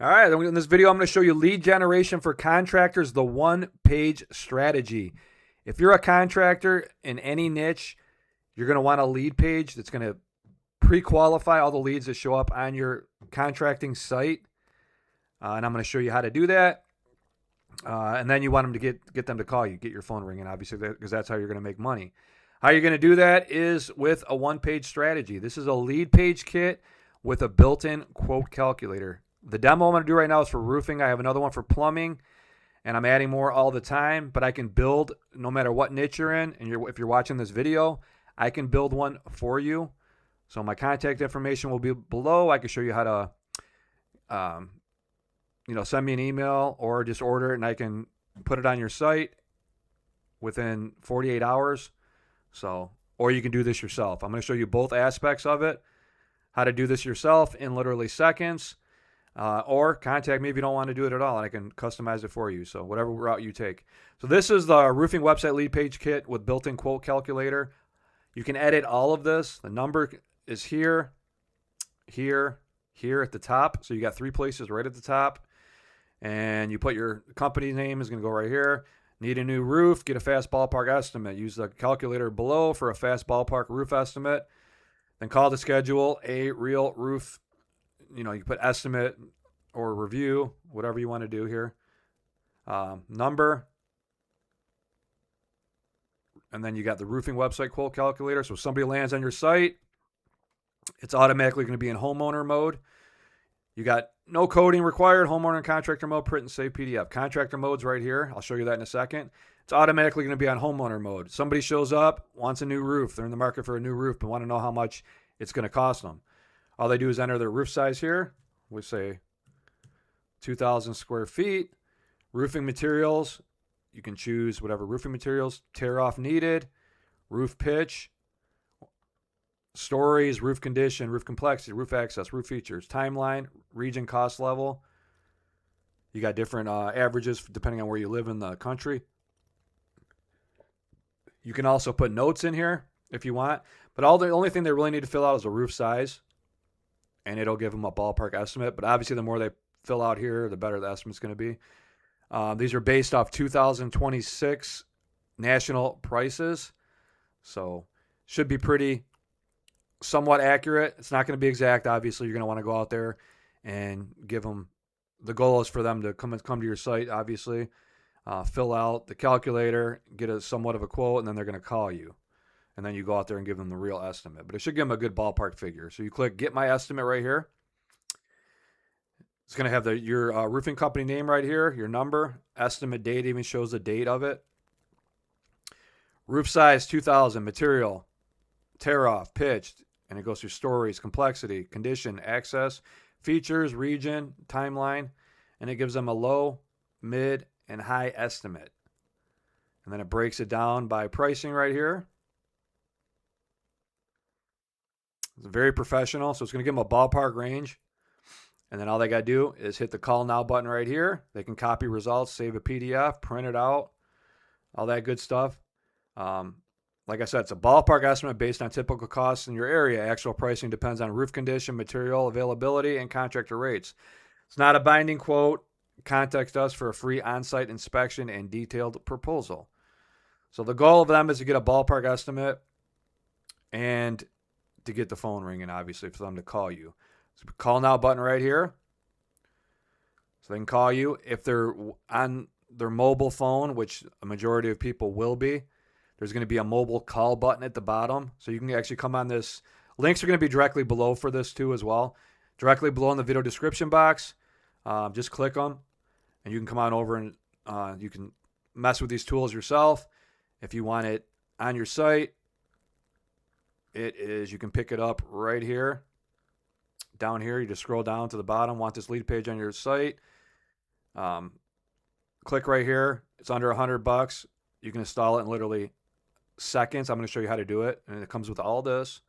All right, in this video, I'm going to show you lead generation for contractors, the one-page strategy. If you're a contractor in any niche, you're going to want a lead page that's going to pre-qualify all the leads that show up on your contracting site. And I'm going to show you how to do that. And then you want them to get them to call you, get your phone ringing, obviously, because that's how you're going to make money. How you're going to do that is with a one-page strategy. This is a lead page kit with a built-in quote calculator. The demo I'm going to do right now is for roofing. I have another one for plumbing, and I'm adding more all the time. But I can build no matter what niche you're in, and if you're watching this video, I can build one for you. So my contact information will be below. I can show you how to send me an email or just order it, and I can put it on your site within 48 hours. So, or you can do this yourself. I'm going to show you both aspects of it, how to do this yourself in literally seconds, or contact me if you don't want to do it at all, and I can customize it for you. So whatever route you take. So this is the roofing website lead page kit with built-in quote calculator. You can edit all of this. The number is here, here, here at the top. So you got 3 places right at the top. And you put your company name is going to go right here. Need a new roof, get a fast ballpark estimate. Use the calculator below for a fast ballpark roof estimate. Then call to schedule a real roof. You can put estimate or review, whatever you want to do here. Number. And then you got the roofing website quote calculator. So if somebody lands on your site, it's automatically going to be in homeowner mode. You got no coding required, homeowner and contractor mode, print and save PDF. Contractor mode's right here. I'll show you that in a second. It's automatically going to be on homeowner mode. Somebody shows up, wants a new roof. They're in the market for a new roof, but want to know how much it's going to cost them. All they do is enter their roof size here. We say 2,000 square feet. Roofing materials, you can choose whatever roofing materials. Tear off needed. Roof pitch. Stories, roof condition, roof complexity, roof access, roof features, timeline, region, cost level. You got different averages depending on where you live in the country. You can also put notes in here if you want. But the only thing they really need to fill out is a roof size. And it'll give them a ballpark estimate. But obviously, the more they fill out here, the better the estimate's going to be. These are based off 2026 national prices. So should be pretty somewhat accurate. It's not going to be exact. Obviously, you're going to want to go out there and give them. The goal is for them to come to your site, obviously, fill out the calculator, get a somewhat of a quote, and then they're going to call you. And then you go out there and give them the real estimate. But it should give them a good ballpark figure. So you click Get My Estimate right here. It's going to have your roofing company name right here, your number, estimate date, even shows the date of it. Roof size 2,000, material, tear off, pitched, and it goes through stories, complexity, condition, access, features, region, timeline, and it gives them a low, mid, and high estimate. And then it breaks it down by pricing right here. It's very professional, so it's going to give them a ballpark range. And then all they got to do is hit the Call Now button right here. They can copy results, save a PDF, print it out, all that good stuff. Like I said, it's a ballpark estimate based on typical costs in your area. Actual pricing depends on roof condition, material availability, and contractor rates. It's not a binding quote. Contact us for a free on-site inspection and detailed proposal. So the goal of them is to get a ballpark estimate and to get the phone ringing, obviously, for them to call you. So Call Now button right here. So they can call you. If they're on their mobile phone, which a majority of people will be, there's going to be a mobile call button at the bottom. So you can actually come on this. Links are going to be directly below for this too as well. Directly below in the video description box. Just click them and you can come on over and you can mess with these tools yourself. If you want it on your site, you can pick it up right here. Down here, you just scroll down to the bottom. Want this lead page on your site. Click right here. It's under $100. You can install it in literally seconds. I'm going to show you how to do it. And it comes with all this.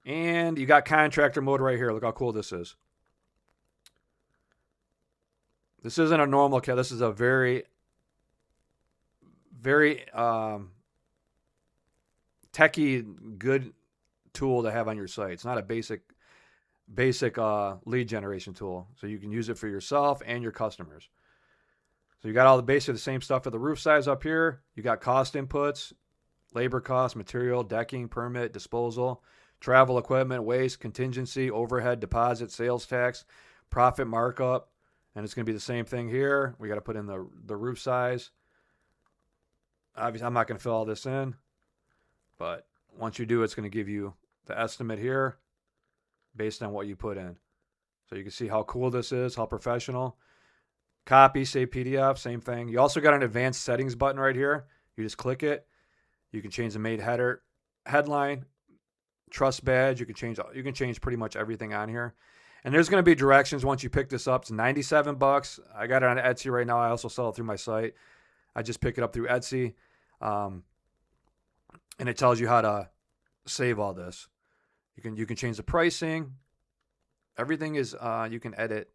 And you got contractor mode right here. Look how cool this is. This isn't a normal cat. This is a very, very techie, good tool to have on your site. It's not a basic basic lead generation tool. So you can use it for yourself and your customers. So you got all the basic the same stuff for the roof size up here. You got cost inputs, labor costs, material, decking, permit, disposal, travel equipment, waste, contingency, overhead, deposit, sales tax, profit markup. And it's going to be the same thing here. We got to put in the roof size. Obviously, I'm not going to fill all this in, but once you do, it's going to give you the estimate here based on what you put in. So you can see how cool this is, how professional. Copy, save PDF, same thing. You also got an advanced settings button right here. You just click it. You can change the main header, headline, trust badge. You can change pretty much everything on here. And there's going to be directions once you pick this up. It's $97. I got it on Etsy right now. I also sell it through my site. I just pick it up through Etsy. And it tells you how to save all this. You can change the pricing. Everything is you can edit.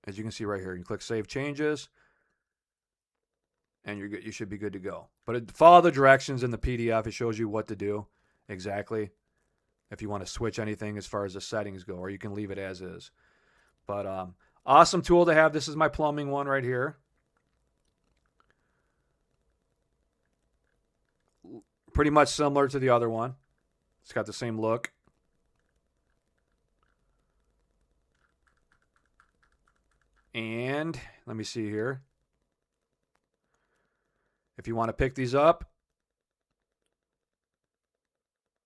As you can see right here, you click Save Changes, and you should be good to go. But follow the directions in the PDF. It shows you what to do exactly if you want to switch anything as far as the settings go, or you can leave it as is. But awesome tool to have. This is my plumbing one right here. Pretty much similar to the other one. It's got the same look. And let me see here. If you want to pick these up,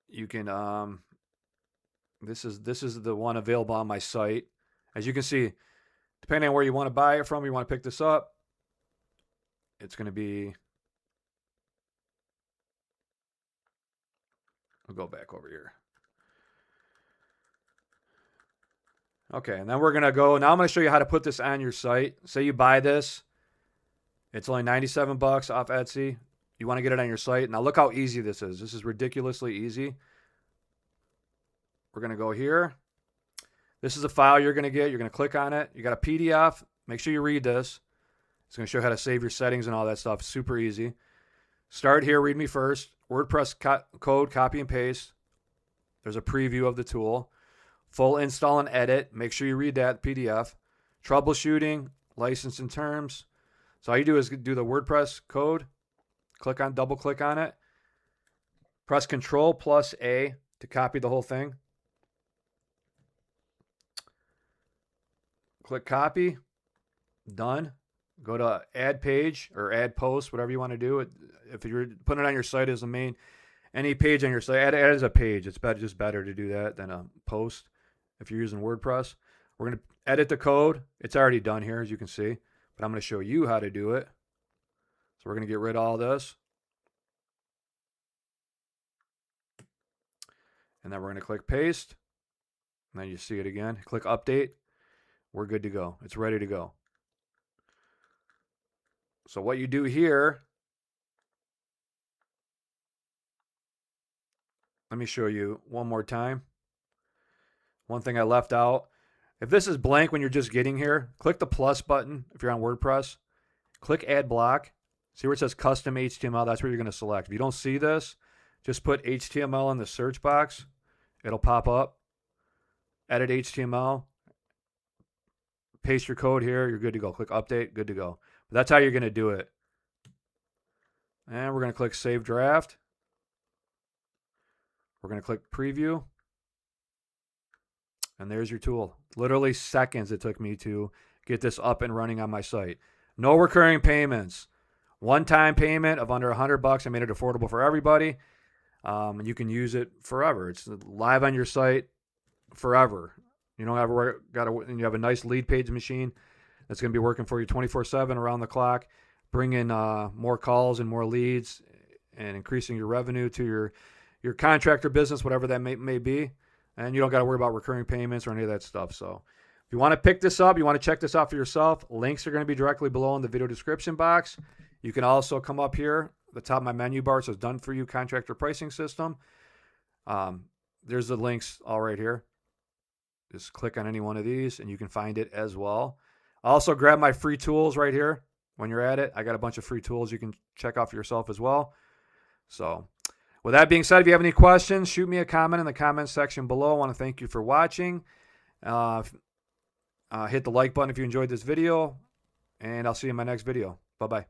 you can this is the one available on my site. As you can see, depending on where you want to buy it from, you want to pick this up, it's going to be, we'll go back over here. Okay, and then we're going to go, now I'm going to show you how to put this on your site. Say you buy this. It's only $97 off Etsy. You want to get it on your site. Now look how easy this is. This is ridiculously easy. We're going to go here. This is a file you're going to get. You're going to click on it. You got a PDF. Make sure you read this. It's going to show you how to save your settings and all that stuff. Super easy. Start here. Read me first. WordPress code, copy and paste. There's a preview of the tool. Full install and edit. Make sure you read that PDF. Troubleshooting, license and terms. So all you do is do the WordPress code. Double click on it. Press Control plus A to copy the whole thing. Click copy. Done. Go to add page or add post, whatever you want to do. If you're putting it on your site as the main, any page on your site, add it as a page. It's just better to do that than a post. If you're using WordPress, we're going to edit the code. It's already done here, as you can see, but I'm going to show you how to do it. So we're going to get rid of all this. And then we're going to click paste. And then you see it again. Click update. We're good to go. It's ready to go. So what you do here, let me show you one more time. One thing I left out. If this is blank when you're just getting here, click the plus button if you're on WordPress. Click add block. See where it says custom HTML? That's where you're going to select. If you don't see this, just put HTML in the search box. It'll pop up. Edit HTML. Paste your code here. You're good to go. Click update. Good to go. But that's how you're going to do it. And we're going to click save draft. We're going to click preview. And there's your tool. Literally seconds it took me to get this up and running on my site. No recurring payments. One-time payment of under $100. I made it affordable for everybody. And you can use it forever. It's live on your site forever. You don't ever you have a nice lead page machine that's going to be working for you 24/7 around the clock, bringing more calls and more leads and increasing your revenue to your contractor business, whatever that may be. And you don't got to worry about recurring payments or any of that stuff. So if you want to pick this up, you want to check this out for yourself, links are going to be directly below in the video description box. You can also come up here, the top of my menu bar says done for you contractor pricing system. There's the links all right here. Just click on any one of these and you can find it as well. Also grab my free tools right here when you're at it. I got a bunch of free tools you can check out for yourself as well. So With that being said, if you have any questions, shoot me a comment in the comments section below. I want to thank you for watching. Hit the like button if you enjoyed this video, and I'll see you in my next video. Bye-bye.